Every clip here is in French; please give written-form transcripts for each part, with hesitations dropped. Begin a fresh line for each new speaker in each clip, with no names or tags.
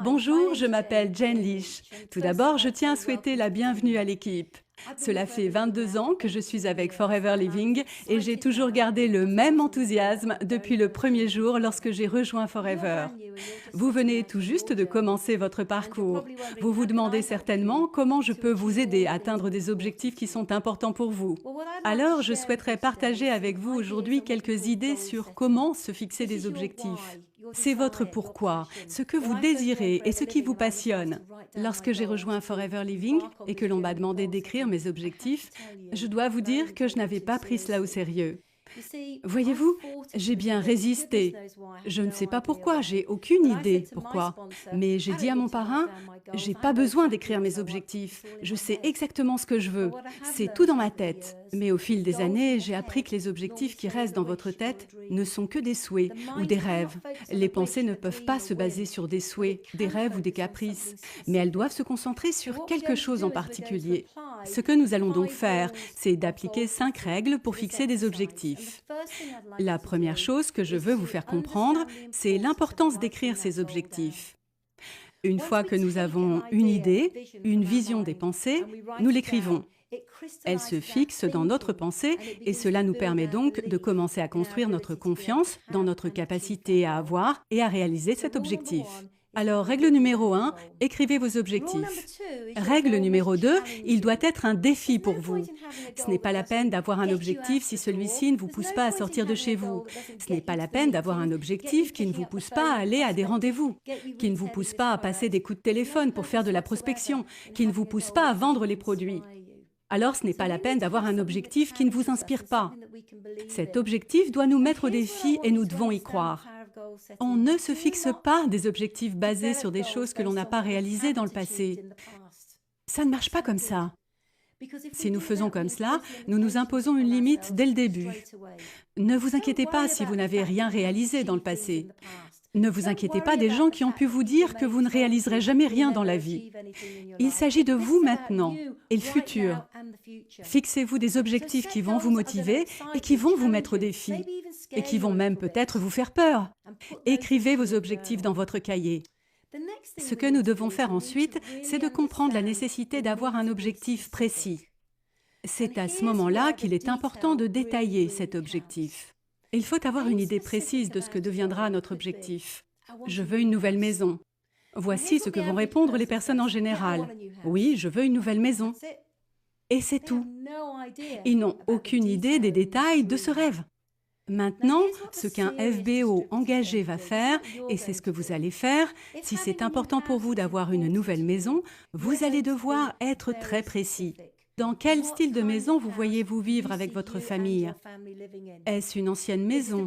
Bonjour, je m'appelle Jane Leach. Tout d'abord, je tiens à souhaiter la bienvenue à l'équipe. Cela fait 22 ans que je suis avec Forever Living et j'ai toujours gardé le même enthousiasme depuis le premier jour lorsque j'ai rejoint Forever. Vous venez tout juste de commencer votre parcours. Vous vous demandez certainement comment je peux vous aider à atteindre des objectifs qui sont importants pour vous. Alors, je souhaiterais partager avec vous aujourd'hui quelques idées sur comment se fixer des objectifs. C'est votre pourquoi, ce que vous désirez et ce qui vous passionne. Lorsque j'ai rejoint Forever Living et que l'on m'a demandé d'écrire mes objectifs, je dois vous dire que je n'avais pas pris cela au sérieux. Voyez-vous, j'ai bien résisté. Je ne sais pas pourquoi, j'ai aucune idée pourquoi. Mais j'ai dit à mon parrain, j'ai pas besoin d'écrire mes objectifs. Je sais exactement ce que je veux. C'est tout dans ma tête. Mais au fil des années, j'ai appris que les objectifs qui restent dans votre tête ne sont que des souhaits ou des rêves. Les pensées ne peuvent pas se baser sur des souhaits, des rêves ou des caprices. Mais elles doivent se concentrer sur quelque chose en particulier. Ce que nous allons donc faire, c'est d'appliquer 5 règles pour fixer des objectifs. La première chose que je veux vous faire comprendre, c'est l'importance d'écrire ces objectifs. Une fois que nous avons une idée, une vision des pensées, nous l'écrivons. Elle se fixe dans notre pensée et cela nous permet donc de commencer à construire notre confiance dans notre capacité à avoir et à réaliser cet objectif. Alors, règle numéro 1, écrivez vos objectifs. Règle numéro 2, il doit être un défi pour vous. Ce n'est pas la peine d'avoir un objectif si celui-ci ne vous pousse pas à sortir de chez vous. Ce n'est pas la peine d'avoir un objectif qui ne vous pousse pas à aller à des rendez-vous, qui ne vous pousse pas à passer des coups de téléphone pour faire de la prospection, qui ne vous pousse pas à vendre les produits. Alors ce n'est pas la peine d'avoir un objectif qui ne vous inspire pas. Cet objectif doit nous mettre au défi et nous devons y croire. On ne se fixe pas des objectifs basés sur des choses que l'on n'a pas réalisées dans le passé. Ça ne marche pas comme ça. Si nous faisons comme cela, nous nous imposons une limite dès le début. Ne vous inquiétez pas si vous n'avez rien réalisé dans le passé. Ne vous inquiétez pas des gens qui ont pu vous dire que vous ne réaliserez jamais rien dans la vie. Il s'agit de vous maintenant et le futur. Fixez-vous des objectifs qui vont vous motiver et qui vont vous mettre au défi et qui vont même peut-être vous faire peur. Écrivez vos objectifs dans votre cahier. Ce que nous devons faire ensuite, c'est de comprendre la nécessité d'avoir un objectif précis. C'est à ce moment-là qu'il est important de détailler cet objectif. Il faut avoir une idée précise de ce que deviendra notre objectif. Je veux une nouvelle maison. Voici ce que vont répondre les personnes en général. Oui, je veux une nouvelle maison. Et c'est tout. Ils n'ont aucune idée des détails de ce rêve. Maintenant, ce qu'un FBO engagé va faire, et c'est ce que vous allez faire, si c'est important pour vous d'avoir une nouvelle maison, vous allez devoir être très précis. Dans quel style de maison vous voyez-vous vivre avec votre famille? Est-ce une ancienne maison?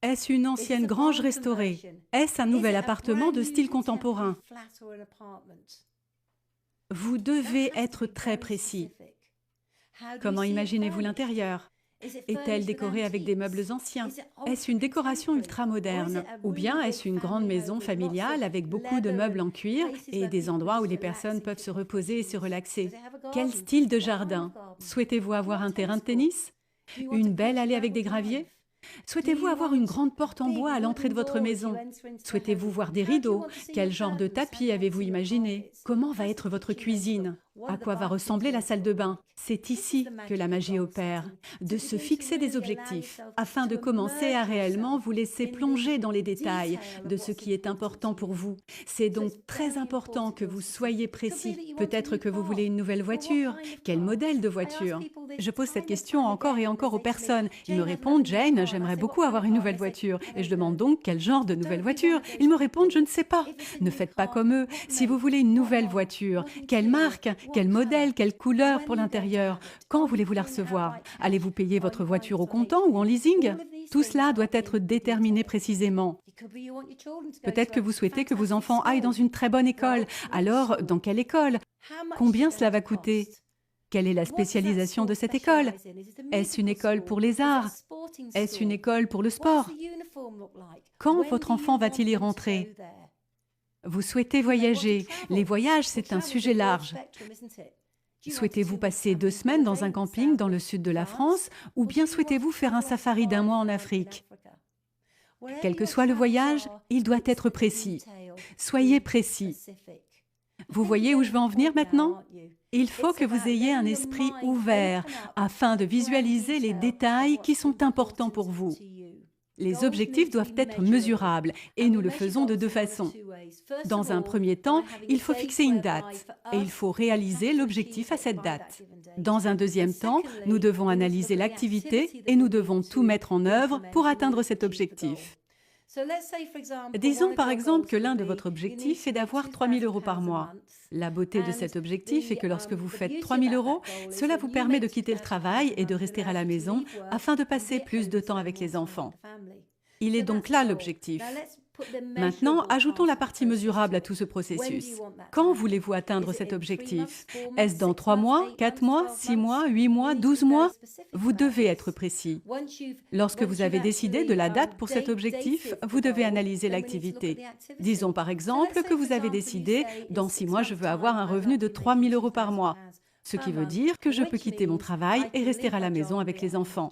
Est-ce une ancienne grange restaurée? Est-ce un nouvel appartement de style contemporain? Vous devez être très précis. Comment imaginez-vous l'intérieur? Est-elle décorée avec des meubles anciens? Est-ce une décoration ultramoderne? Ou bien est-ce une grande maison familiale avec beaucoup de meubles en cuir et des endroits où les personnes peuvent se reposer et se relaxer? Quel style de jardin? Souhaitez-vous avoir un terrain de tennis? Une belle allée avec des graviers? Souhaitez-vous avoir une grande porte en bois à l'entrée de votre maison? Souhaitez-vous voir des rideaux? Quel genre de tapis avez-vous imaginé? Comment va être votre cuisine? À quoi va ressembler la salle de bain? C'est ici que la magie opère, de se fixer des objectifs, afin de commencer à réellement vous laisser plonger dans les détails de ce qui est important pour vous. C'est donc très important que vous soyez précis. Peut-être que vous voulez une nouvelle voiture. Quel modèle de voiture? Je pose cette question encore et encore aux personnes. Ils me répondent, Jane, j'aimerais beaucoup avoir une nouvelle voiture. Et je demande donc quel genre de nouvelle voiture. Ils me répondent, je ne sais pas. Ne faites pas comme eux. Si vous voulez une nouvelle voiture, quelle marque? Quel modèle, quelle couleur pour l'intérieur? Quand voulez-vous la recevoir? Allez-vous payer votre voiture au comptant ou en leasing? Tout cela doit être déterminé précisément. Peut-être que vous souhaitez que vos enfants aillent dans une très bonne école. Alors, dans quelle école? Combien cela va coûter? Quelle est la spécialisation de cette école? Est-ce une école pour les arts? Est-ce une école pour le sport? Quand votre enfant va-t-il y rentrer? Vous souhaitez voyager. Les voyages, c'est un sujet large. Souhaitez-vous passer 2 semaines dans un camping dans le sud de la France ou bien souhaitez-vous faire un safari d'1 mois en Afrique? Quel que soit le voyage, il doit être précis. Soyez précis. Vous voyez où je veux en venir maintenant? Il faut que vous ayez un esprit ouvert afin de visualiser les détails qui sont importants pour vous. Les objectifs doivent être mesurables et nous le faisons de deux façons. Dans un premier temps, il faut fixer une date et il faut réaliser l'objectif à cette date. Dans un deuxième temps, nous devons analyser l'activité et nous devons tout mettre en œuvre pour atteindre cet objectif. Disons par exemple que l'un de votre objectifs est d'avoir 3 000 € par mois. La beauté de cet objectif est que lorsque vous faites 3 000 €, cela vous permet de quitter le travail et de rester à la maison afin de passer plus de temps avec les enfants. Il est donc là l'objectif. Maintenant, ajoutons la partie mesurable à tout ce processus. Quand voulez-vous atteindre cet objectif? Est-ce dans 3 mois, 4 mois, 6 mois, 8 mois, 12 mois? Vous devez être précis. Lorsque vous avez décidé de la date pour cet objectif, vous devez analyser l'activité. Disons par exemple que vous avez décidé, dans 6 mois, je veux avoir un revenu de 3 000 € par mois, ce qui veut dire que je peux quitter mon travail et rester à la maison avec les enfants.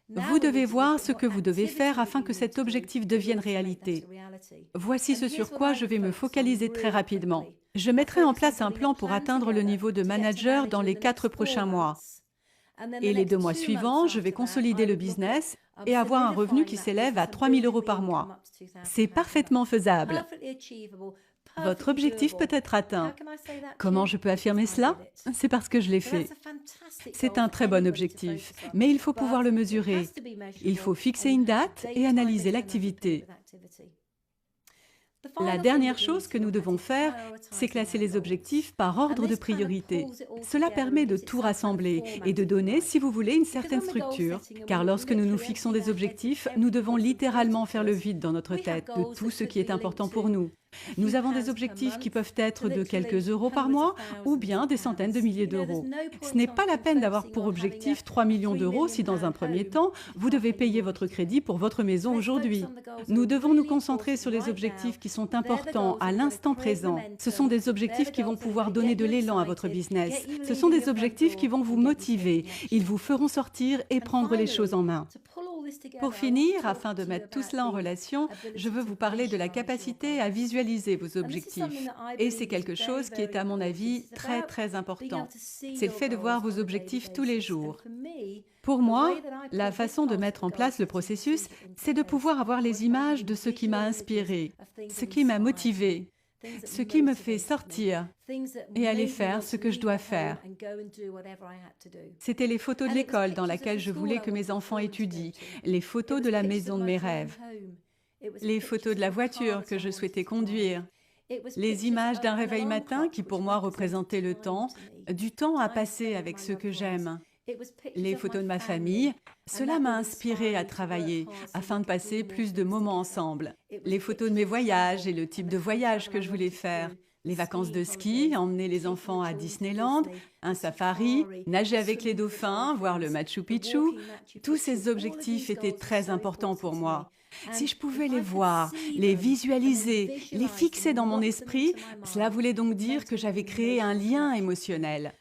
Vous devez voir ce que vous devez faire afin que cet objectif devienne réalité. Voici ce sur quoi je vais me focaliser très rapidement. Je mettrai en place un plan pour atteindre le niveau de manager dans les 4 prochains mois. Et les 2 mois suivants, je vais consolider le business et avoir un revenu qui s'élève à 3 000 € par mois. C'est parfaitement faisable. Votre objectif peut être atteint. Comment je peux affirmer cela? C'est parce que je l'ai fait. C'est un très bon objectif, mais il faut pouvoir le mesurer. Il faut fixer une date et analyser l'activité. La dernière chose que nous devons faire, c'est classer les objectifs par ordre de priorité. Cela permet de tout rassembler et de donner, si vous voulez, une certaine structure. Car lorsque nous nous fixons des objectifs, nous devons littéralement faire le vide dans notre tête de tout ce qui est important pour nous. Nous avons des objectifs qui peuvent être de quelques euros par mois ou bien des centaines de milliers d'euros. Ce n'est pas la peine d'avoir pour objectif 3 millions d'euros si dans un premier temps, vous devez payer votre crédit pour votre maison aujourd'hui. Nous devons nous concentrer sur les objectifs qui sont importants à l'instant présent. Ce sont des objectifs qui vont pouvoir donner de l'élan à votre business. Ce sont des objectifs qui vont vous motiver. Ils vous feront sortir et prendre les choses en main. Pour finir, afin de mettre tout cela en relation, je veux vous parler de la capacité à visualiser vos objectifs. Et c'est quelque chose qui est, à mon avis, très important. C'est le fait de voir vos objectifs tous les jours. Pour moi, la façon de mettre en place le processus, c'est de pouvoir avoir les images de ce qui m'a inspiré, ce qui m'a motivé, ce qui me fait sortir et aller faire ce que je dois faire. C'était les photos de l'école dans laquelle je voulais que mes enfants étudient, les photos de la maison de mes rêves, les photos de la voiture que je souhaitais conduire, les images d'un réveil matin qui pour moi représentait le temps, du temps à passer avec ceux que j'aime. Les photos de ma famille, cela m'a inspiré à travailler afin de passer plus de moments ensemble. Les photos de mes voyages et le type de voyage que je voulais faire. Les vacances de ski, emmener les enfants à Disneyland, un safari, nager avec les dauphins, voir le Machu Picchu. Tous ces objectifs étaient très importants pour moi. Si je pouvais les voir, les visualiser, les fixer dans mon esprit, cela voulait donc dire que j'avais créé un lien émotionnel.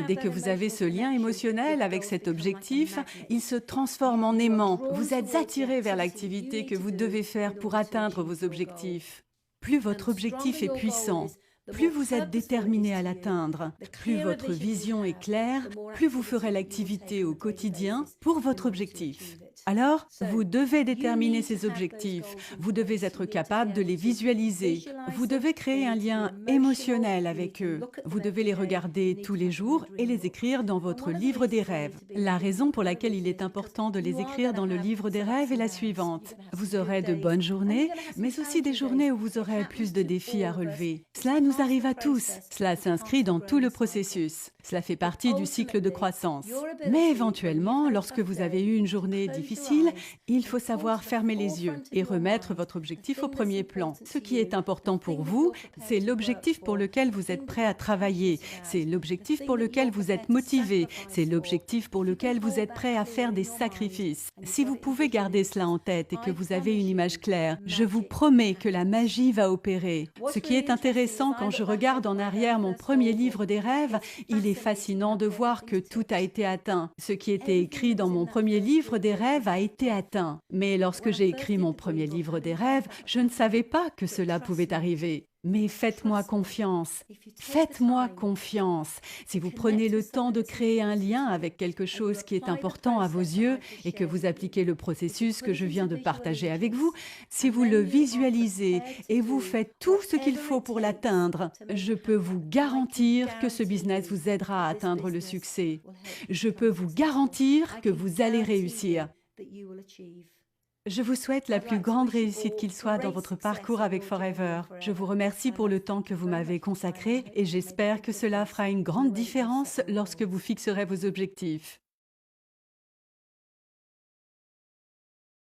Dès que vous avez ce lien émotionnel avec cet objectif, il se transforme en aimant. Vous êtes attiré vers l'activité que vous devez faire pour atteindre vos objectifs. Plus votre objectif est puissant, plus vous êtes déterminé à l'atteindre, plus votre vision est claire, plus vous ferez l'activité au quotidien pour votre objectif. Alors, vous devez déterminer ces objectifs, vous devez être capable de les visualiser, vous devez créer un lien émotionnel avec eux, vous devez les regarder tous les jours et les écrire dans votre livre des rêves. La raison pour laquelle il est important de les écrire dans le livre des rêves est la suivante. Vous aurez de bonnes journées, mais aussi des journées où vous aurez plus de défis à relever. Cela nous arrive à tous, cela s'inscrit dans tout le processus. Cela fait partie du cycle de croissance. Mais éventuellement, lorsque vous avez eu une journée difficile, il faut savoir fermer les yeux et remettre votre objectif au premier plan. Ce qui est important pour vous, c'est l'objectif pour lequel vous êtes prêt à travailler, c'est l'objectif pour lequel vous êtes motivé, c'est l'objectif pour lequel vous êtes prêt à faire des sacrifices. Si vous pouvez garder cela en tête et que vous avez une image claire, je vous promets que la magie va opérer. Ce qui est intéressant quand je regarde en arrière mon premier livre des rêves, il est fascinant de voir que tout a été atteint. Ce qui était écrit dans mon premier livre des rêves rêve a été atteint. Mais lorsque j'ai écrit mon premier livre des rêves, je ne savais pas que cela pouvait arriver. Mais faites-moi confiance. Faites-moi confiance. Si vous prenez le temps de créer un lien avec quelque chose qui est important à vos yeux et que vous appliquez le processus que je viens de partager avec vous, si vous le visualisez et vous faites tout ce qu'il faut pour l'atteindre, je peux vous garantir que ce business vous aidera à atteindre le succès. Je peux vous garantir que vous allez réussir. Je vous souhaite la plus grande réussite qu'il soit dans votre parcours avec Forever. Je vous remercie pour le temps que vous m'avez consacré et j'espère que cela fera une grande différence lorsque vous fixerez vos objectifs.